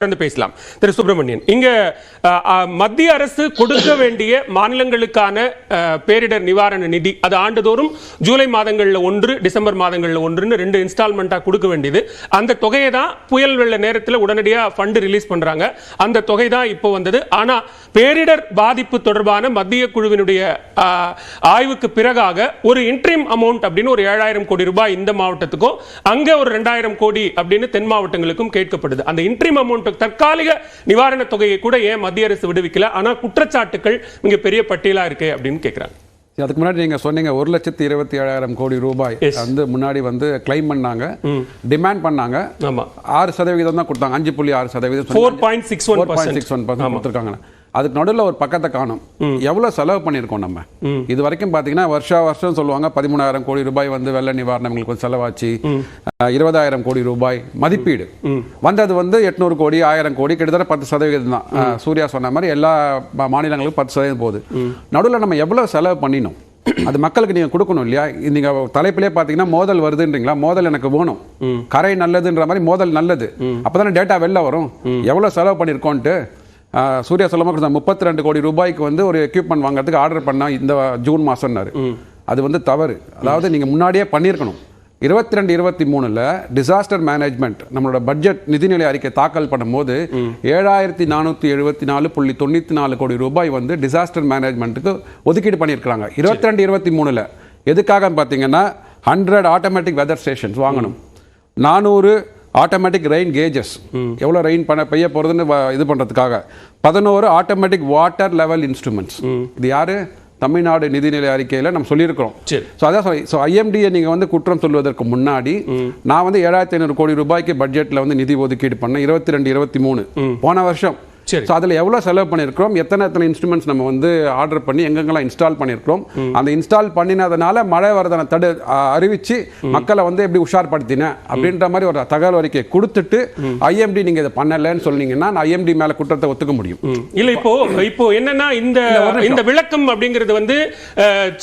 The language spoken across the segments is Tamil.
பேசலாம். திரு சுப்பிரமணியன், இங்க மத்திய அரசு கொடுக்க வேண்டிய மாநிலங்களுக்கான பேரிடர் நிவாரண நிதி அது ஆண்டுதோறும் ஜூலை மாதங்கள்ல ஒன்று, டிசம்பர் மாதங்கள்ல ஒன்றுன்னு 2 இன்ஸ்டால்மெண்டா கொடுக்க வேண்டியது. அந்த தொகையை தான் புயல் வெள்ள நேரத்தில் உடனடியா ஃபண்ட் ரிலீஸ் பண்றாங்க. அந்த தொகை தான் இப்போ வந்தது. ஆனா பேரிடர் பாதிப்பு தொடர்பான மத்திய குழுவினுடைய ஆய்வுக்கு பிறகாக ஒரு இன்ட்ரீம் அமௌண்ட் அப்படின்னு ஒரு 7,000 கோடி ரூபாய் இந்த மாவட்டத்துக்கும், அங்க ஒரு 2,000 கோடி அப்படின்னு தென் மாவட்டங்களுக்கும் கேட்கப்படுது. அந்த இன்ட்ரீம் அமௌண்ட் தற்காலிக நிவாரண தொகையை கூட ஏன் மத்திய அரசு விடுவிக்கல? ஆனா குற்றச்சாட்டுகள் மிக பெரிய பட்டியலா இருக்கு அப்படின்னு கேட்கிறாங்க. அதுக்கு முன்னாடி நீங்க சொன்னீங்க 1,27,000 கோடி ரூபாய் வந்து முன்னாடி வந்து கிளைம் பண்ணாங்க, டிமாண்ட் பண்ணாங்க. 6% தான் கொடுத்தாங்க. 5.6%, 4.61% கொடுத்துருக்காங்க. அதுக்கு நடுவில் ஒரு பக்கத்தை காணும். எவ்வளவு செலவு பண்ணியிருக்கோம் நம்ம இது வரைக்கும் பார்த்தீங்கன்னா, வருஷம் சொல்லுவாங்க 13,000 கோடி ரூபாய் வந்து வெள்ள நிவாரணங்களுக்கு செலவாச்சு, 20,000 கோடி ரூபாய் மதிப்பீடு வந்தது வந்து 800 கோடி 1000 கோடி, கிட்டத்தட்ட 10% தான். சூர்யா சொன்ன மாதிரி எல்லா மாநிலங்களுக்கும் 10% போகுது. நடுவில் நம்ம எவ்வளவு செலவு பண்ணினோம் அது மக்களுக்கு நீங்க கொடுக்கணும் இல்லையா? நீங்க தலைப்பிலே பாத்தீங்கன்னா மோதல் வருதுன்றீங்களா? மோதல் எனக்கு வேணும், கரை நல்லதுன்ற மாதிரி மோதல் நல்லது, அப்பதானே டேட்டா வெளில வரும். எவ்வளவு செலவு பண்ணிருக்கோன்ட்டு சூர்யா சொல்லமா 32 கோடி ரூபாய்க்கு வந்து ஒரு எக்யூப்மெண்ட் வாங்குறதுக்கு ஆர்டர் பண்ணா இந்த ஜூன் மாசம்னாரு. அது வந்து தவறு. அதாவது நீங்க முன்னாடியே பண்ணியிருக்கணும். 22-23 டிசாஸ்டர் மேனேஜ்மெண்ட் நம்மளோட பட்ஜெட் நிதிநிலை அறிக்கை தாக்கல் பண்ணும்போது 7,474.94 கோடி ரூபாய் வந்து டிசாஸ்டர் மேனேஜ்மெண்ட்டுக்கு ஒதுக்கீடு பண்ணியிருக்கிறாங்க. 22-23 எதுக்காக பார்த்தீங்கன்னா 100 ஆட்டோமேட்டிக் வெதர் ஸ்டேஷன்ஸ் வாங்கணும், 400 ஆட்டோமேட்டிக் ரெயின் கேஜஸ், எவ்வளோ ரெயின் பெய்ய போகிறதுன்னு இது பண்ணுறதுக்காக, 11 ஆட்டோமேட்டிக் வாட்டர் லெவல் இன்ஸ்ட்ருமெண்ட்ஸ். இது யாரு? தமிழ்நாடு நிதிநிலை அறிக்கையில் நம்ம சொல்லியிருக்கிறோம். ஸோ அதான் ஐஎம்டியை நீங்கள் வந்து குற்றம் சொல்வதற்கு முன்னாடி நான் வந்து 7,500 கோடி ரூபாய்க்கு பட்ஜெட்டில் வந்து நிதி ஒதுக்கீடு பண்ணேன் 22-23 போன வருஷம். ஸோ அதில் எவ்வளோ செலவு பண்ணியிருக்கிறோம், எத்தனை இன்ஸ்ட்ருமெண்ட்ஸ் நம்ம வந்து ஆர்டர் பண்ணி எங்கெங்கெல்லாம் இன்ஸ்டால் பண்ணியிருக்கிறோம், அந்த இன்ஸ்டால் பண்ணினதுனால மழை வரதனை அறிவிச்சு மக்களை வந்து எப்படி உஷார்படுத்தினேன் அப்படின்ற மாதிரி ஒரு தகவல் அறிக்கை கொடுத்துட்டு ஐஎம்டி நீங்க இதை பண்ணலன்னு சொன்னீங்கன்னா ஐஎம்டி மேல குற்றத்தை ஒத்துக்க முடியும். இல்ல இப்போ என்னன்னா இந்த விளக்கம் அப்படிங்கிறது வந்து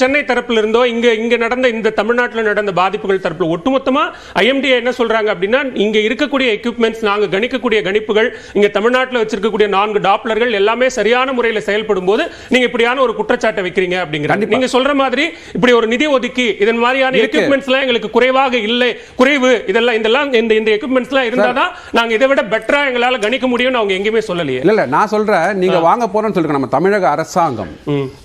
சென்னை தரப்புல இருந்தோ இங்க நடந்த இந்த தமிழ்நாட்டில் நடந்த பாதிப்புகள் தரப்புல ஒட்டுமொத்தமா ஐஎம்டி என்ன சொல்றாங்க அப்படின்னா, இங்க இருக்கக்கூடிய எக்யூப்மெண்ட்ஸ், நாங்க கணிக்கக்கூடிய கணிப்புகள், இங்க தமிழ்நாட்டில் வச்சிருக்கக்கூடிய 4 டாப்லர்கள் எல்லாமே சரியான முறையில் செயல்படும் போது நீங்க இப்படியான ஒரு குற்றச்சாட்டை வைக்கிறீங்க அப்படிங்கிறாங்க. நீங்க சொல்ற மாதிரி இப்படி ஒரு நிதி ஒதுக்கி இதன் மாதிரியான எக்யூப்மெண்ட்ஸ்லாம் எங்களுக்கு குறைவாக இல்லை, குறைவு இதெல்லாம் இந்த எக்யூப்மெண்ட்ஸ்லாம் இருந்தாதான் நாங்க இதை விட பெட்டரா எங்களால கணிக்க முடியும்னு அவங்க எங்கேயுமே சொல்லலையே. இல்ல நான் சொல்றேன், நீங்க வாங்க போறோம்னு சொல்லுங்க. நம்ம தமிழக அரசாங்கம்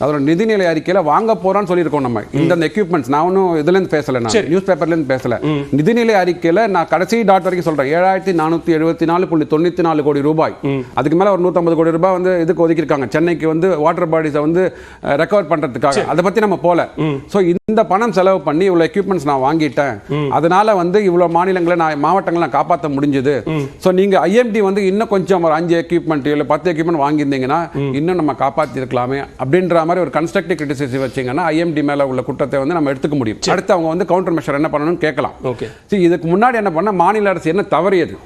அதோட நிதிநிலை அறிக்கையில வாங்க போறோம்னு சொல்லியிருக்கோம். நம்ம இந்த எக்யூப்மெண்ட்ஸ் நான் ஒன்னும் இதுல இருந்து பேசல, நான் நியூஸ் பேப்பர்ல இருந்து பேசல. நிதிநிலை அறிக்கையில நான் கடைசி டாட் வரைக்கும் சொல்றேன் 7,474.94 கோடி ரூபாய். அதுக்கு மேல 150 கோடி ரூபாய் வந்து இதுக்கு ஒதுக்கியிருக்காங்க, சென்னைக்கு வந்து வாட்டர் பாடிஸை வந்து ரெக்கவர் பண்றதுக்காக. அதை பத்தி நம்ம போல. சோ இந்த பணம் செலவு பண்ணி இவ்வளவு எக்யூப்மெண்ட்ஸ் நான் வாங்கிட்டேன், அதனால வந்து இவ்வளவு மாநிலங்களை மாவட்டங்களை நான் காப்பாற்ற முடிஞ்சது. சோ நீங்க ஐஎம்டி வந்து இன்னும் கொஞ்சம் ஒரு 5 எக்யூப்மெண்ட் இல்ல 10 எக்யூப்மெண்ட் வாங்கியிருந்தீங்கன்னா இன்னும் நம்ம காப்பாற்றி இருக்கலாமே அப்படின்ற மாதிரி ஒரு கன்ஸ்ட்ரக்டிவ் கிரிட்டிசிசம் வச்சீங்கன்னா ஐஎம்டி மேல உள்ள குற்றத்தை வந்து நம்ம எடுத்துக்க முடியும். அடுத்து அவங்க வந்து கவுண்டர் மெஷர் என்ன பண்ணணும்னு கேட்கலாம். இதுக்கு முன்னாடி என்ன பண்ண மாநில அரசு என்ன தவறியது?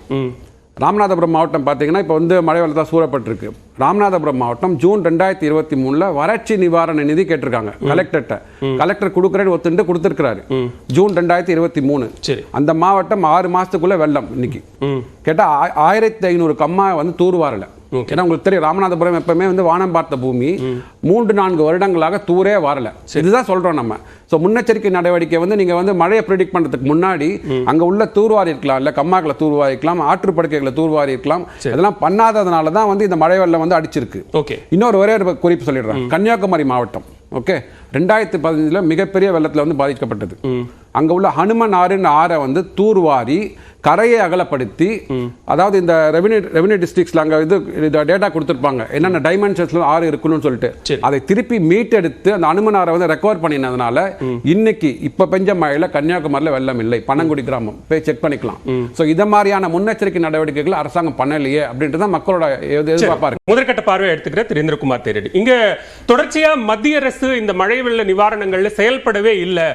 ராமநாதபுரம் மாவட்டம் பார்த்தீங்கன்னா இப்போ வந்து மழை வெள்ளத்தால் சூழப்பட்டிருக்கு. ராமநாதபுரம் மாவட்டம் ஜூன் 2023 வறட்சி நிவாரண நிதி கேட்டிருக்காங்க கலெக்டர்கிட்ட. கலெக்டர் கொடுக்குறேன்னு ஒத்துட்டு கொடுத்துருக்காரு ஜூன் 2023. அந்த மாவட்டம் 6 மாசத்துக்குள்ள வெள்ளம். இன்னைக்கு கேட்டா 1,500 கம்மா வந்து தூர்வாரல. ஏன்னா உங்களுக்கு தெரியும் ராமநாதபுரம் எப்பவுமே வந்து வானம் பார்த்த பூமி, 3-4 வருடங்களாக தூரே வரல. இதுதான் சொல்றோம் நம்ம. ஸோ முன்னெச்சரிக்கை நடவடிக்கை வந்து நீங்க வந்து மழையை ப்ரெடிக்ட் பண்றதுக்கு முன்னாடி அங்க உள்ள தூர்வாரி இருக்கலாம், இல்ல கம்மாக்களை தூர்வாரி இருக்கலாம், ஆற்றுப்படுக்கைகளை தூர்வாரி இருக்கலாம். இதெல்லாம் பண்ணாததுனால தான் வந்து இந்த மழை வெள்ளம் வந்து அடிச்சிருக்கு. இன்னொரு ஒரே ஒரு குறிப்பு சொல்லிடுறேன். கன்னியாகுமரி மாவட்டம் 2015 மிகப்பெரிய வெள்ளத்துல வந்து பாதிக்கப்பட்டது. அங்க உள்ள ஹனுமன் ஆறை வந்து தூர்வாரி கரையை அகலப்படுத்தி, அதாவது இந்த ரெவென்யூ டிஸ்ட்ரிக்ட்ஸ்ல அங்க இது டேட்டா கொடுத்திருப்பாங்க என்னென்ன டைமென்ஷன்ஸ்ல ஆறு இருக்குன்னு சொல்லிட்டு, அதை திருப்பி மீட்டெடுத்து அந்த ஹனுமன் ஆறை வந்து ரெக்கவர் பண்ணினதுனால இன்னைக்கு இப்ப பெஞ்ச மழையில கன்னியாகுமரியில வெள்ளம் இல்லை. பனங்குடி கிராமம் போய் செக் பண்ணிக்கலாம். சோ இத மாதிரியான முன்னெச்சரிக்கை நடவடிக்கைகள் அரசாங்கம் பண்ணலையே அப்படின்றத மக்களோட எதிர்பார்ப்பாரு. முதற்கட்ட பார்வை எடுத்துக்கிற திரு இந்திரகுமார் தேரடி, இங்க தொடர்ச்சியா மத்திய அரசு இந்த மழை வெள்ள நிவாரணங்கள்ல செயல்படவே இல்லை.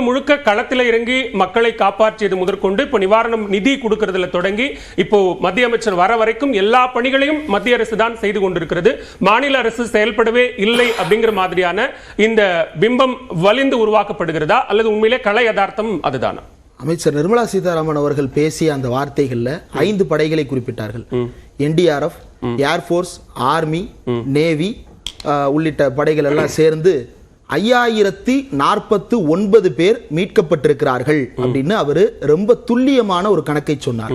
முழுக்க களத்தில் இறங்கி மக்களை காப்பாற்றியது முதற்கொண்டு இப்போ நிவாரணம் நிதி கொடுக்கிறதுல தொடங்கி இப்போ மத்திய அமைச்சர் வர வரைக்கும் எல்லா பணிகளையும் மத்திய அரசு தான் செய்து கொண்டிருக்கிறது. மாநில அரசு செயல்படவே இல்லை அப்படிங்கிற மாதிரியான இந்த பிம்பம் வலிந்து உருவாக்கப்படுகிறதா அல்லது உண்மையிலே கள யதார்த்தம் அதுதானா? அமைச்சர் நிர்மலா சீதாராமன் அவர்கள் பேசிய அந்த வார்த்தைகள்ல 5 படைகளை குறிப்பிட்டார்கள். NDRF, ஏர்ஃபோர்ஸ், ஆர்மி, நேவி உள்ளிட்ட படைகள் எல்லாம் சேர்ந்து 5049 பேர் மீட்கப்பட்டிருக்கிறார்கள் அப்படின்னு அவரு ரொம்ப துல்லியமான ஒரு கணக்கை சொன்னார்.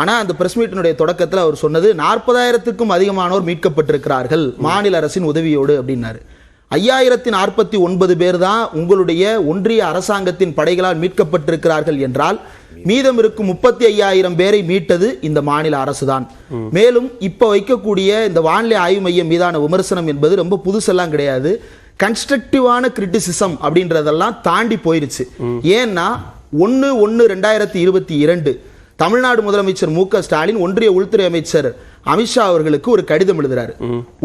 ஆனா அந்த பிரஸ் மீட்டினுடைய தொடக்கத்தில் அவர் சொன்னது 40,000க்கும் அதிகமானோர் மீட்கப்பட்டிருக்கிறார்கள் மாநில அரசின் உதவியோடு அப்படின்னாரு. 5049 பேர் தான் உங்களுடைய ஒன்றிய அரசாங்கத்தின் படைகளால் மீட்கப்பட்டிருக்கிறார்கள் என்றால் மீதம் இருக்கும் 35,000 பேரை மீட்டது இந்த மாநில அரசுதான். மேலும் இப்ப வைக்கக்கூடிய இந்த வானிலை ஆய்வு மையம் மீதான விமர்சனம் என்பது ரொம்ப புதுசெல்லாம் கிடையாது. கன்ஸ்ட்ரக்டிவான கிரிட்டிசிசம் அப்படின்றதெல்லாம் தாண்டி போயிருச்சு. ஏன்னா 1/1/2022 தமிழ்நாடு முதலமைச்சர் மு.க. ஸ்டாலின் ஒன்றிய உள்துறை அமைச்சர் அமித்ஷா அவர்களுக்கு ஒரு கடிதம் எழுதுறாரு.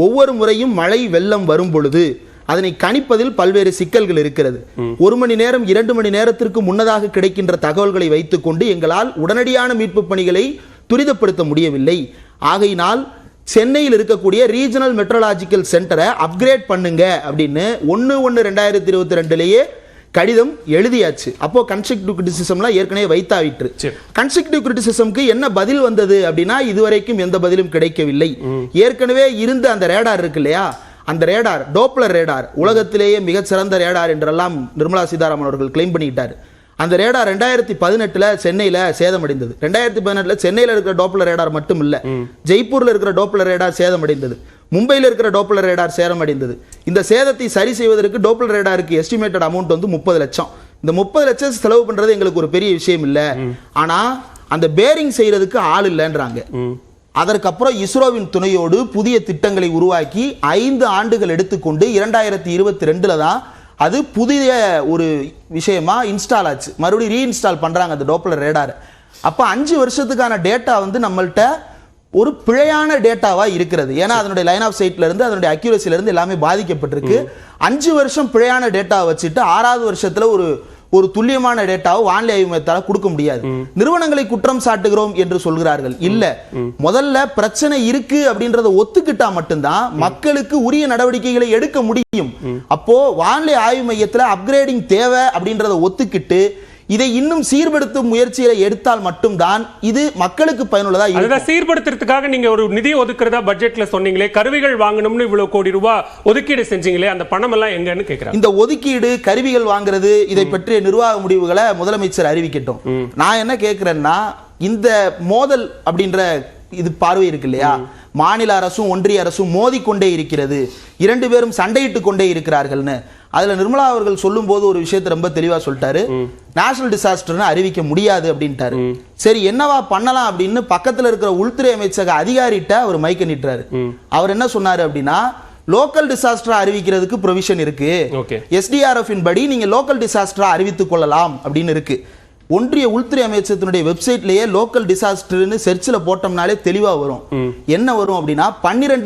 ஒவ்வொரு முறையும் மழை வெள்ளம் வரும் பொழுது அதனை கணிப்பதில் பல்வேறு சிக்கல்கள் இருக்கிறது. 1 மணி நேரம் 2 மணி நேரத்திற்கு முன்னதாக கிடைக்கின்ற தகவல்களை வைத்துக் கொண்டு எங்களால் உடனடியான மீட்பு பணிகளை துரிதப்படுத்த முடியவில்லை. ஆகையினால் சென்னையில் இருக்கக்கூடிய ரீஜனல் மெட்ரோலாஜிக்கல் சென்டரை அப்கிரேட் பண்ணுங்க அப்படின்னு 1/1/2022 கடிதம் எழுதியாச்சு. அப்போ கன்ஸ்ட்ரக்டிவ் கிரிட்டிசிசம்லாம் ஏற்கனவே வைத்தாவிற்று. கன்ஸ்ட்ரக்டிவ் கிரிட்டிசிசம்க்கு என்ன பதில் வந்தது அப்படின்னா இதுவரைக்கும் எந்த பதிலும் கிடைக்கவில்லை. ஏற்கனவே இருந்த அந்த ரேடார் இருக்கு இல்லையா, அந்த ரேடார் டோப்ளர் ரேடார் உலகத்திலேயே மிகச்சிறந்த ரேடார் என்றெல்லாம் நிர்மலா சீதாராமன் அவர்கள் கிளைம் பண்ணிட்டார். அந்த ரேடார் 2018 சென்னையில சேதமடைந்தது. 2018 சென்னையில இருக்கிற டோப்ளர் ரேடார் மட்டும் இல்ல, ஜெய்ப்பூர்ல இருக்கிற டோப்ளர் ரேடார் சேதமடைந்தது, மும்பையில் இருக்கிற டோப்ளர் ரேடார் சேதமடைந்தது. இந்த சேதத்தை சரி செய்வதற்கு டோப்ளர் ரேடாருக்கு எஸ்டிமேட்டட் அமௌண்ட் வந்து 30 லட்சம். இந்த 30 லட்சம் செலவு பண்றது எங்களுக்கு ஒரு பெரிய விஷயம் இல்ல. ஆனா அந்த பேரிங் செய்யறதுக்கு ஆள் இல்லைன்றாங்க. அதற்கப்புறம் இஸ்ரோவின் துணையோடு புதிய திட்டங்களை உருவாக்கி 5 ஆண்டுகள் எடுத்துக்கொண்டு 2022 தான் அது புதிய ஒரு விஷயமா இன்ஸ்டால் ஆச்சு. மறுபடியும் ரீஇன்ஸ்டால் பண்றாங்க அந்த டோப்ளர் ரேடார். அப்ப 5 வருஷத்துக்கான டேட்டா வந்து நம்மள்ட்ட ஒரு பிழையான டேட்டாவா இருக்கிறது. ஏன்னா அதனுடைய லைன் ஆஃப் சைட்ல இருந்து அதனுடைய அக்யூரசில இருந்து எல்லாமே பாதிக்கப்பட்டிருக்கு. 5 வருஷம் பிழையான டேட்டாவை வச்சுட்டு 6வது வருஷத்துல ஒரு துல்லியமான டேட்டாவை வானிலை ஆய்வு மையத்தால கொடுக்க முடியாது. நிறுவனங்களை குற்றம் சாட்டுகிறோம் என்று சொல்கிறார்கள். இல்ல, முதல்ல பிரச்சனை இருக்கு அப்படின்றத ஒத்துக்கிட்டா மட்டும்தான் மக்களுக்கு உரிய நடவடிக்கைகளை எடுக்க முடியும். அப்போ வானிலை ஆய்வு மையத்துல அப்கிரேடிங் தேவை அப்படின்றத ஒத்துக்கிட்டு இதை இன்னும் சீர்படுத்தும் முயற்சியை எடுத்தால் மட்டும்தான் இது மக்களுக்கு பயனுள்ளதா இருக்கும். சீர்படுத்துறதுக்காக நீங்க ஒரு நிதி ஒதுக்குறதா பட்ஜெட்ல சொன்னீங்களே, கருவிகள் வாங்கணும்னு இவ்வளவு கோடி ரூபாய் ஒதுக்கீடு செஞ்சீங்களே, அந்த பணம் எல்லாம் எங்கன்னு கேக்குறாங்க. இந்த ஒதுக்கீடு கருவிகள் வாங்குறது இதை பற்றிய நிர்வாக முடிவுகளை முதலமைச்சர் அறிவிக்கட்டும். நான் என்ன கேட்கிறேன்னா, இந்த மோதல் அப்படின்ற இது பார்வை இருக்கு இல்லையா, மாநில அரசும் ஒன்றிய அரசும் மோதிக்கொண்டே இருக்கிறது, 2 பேரும் சண்டையிட்டு கொண்டே இருக்கிறார்கள்னு. அதுல நிர்மலா அவர்கள் சொல்லும் போது ஒரு விஷயத்தை ரொம்ப தெளிவா சொல்லிட்டாரு. நேஷனல் டிசாஸ்டர்னு அறிவிக்க முடியாது அப்படின்ட்டாரு. சரி, என்னவா பண்ணலாம் அப்படின்னு பக்கத்துல இருக்கிற உள்துறை அமைச்சக அதிகாரிட்ட அவர் மைக்க நீட்டுறாரு. அவர் என்ன சொன்னாரு அப்படின்னா, லோக்கல் டிசாஸ்டரா அறிவிக்கிறதுக்கு ப்ரொவிஷன் இருக்கு, SDRF படி நீங்க லோக்கல் டிசாஸ்டரா அறிவித்துக் கொள்ளலாம் அப்படின்னு இருக்கு. ஒன்றிய உள்துறை அமைச்சகத்தினுடைய வெப்சைட்லயே லோக்கல் டிசாஸ்டர்னு சர்ச்ல போட்டோம்னாலே தெளிவா வரும். என்ன வரும் அப்படின்னா 12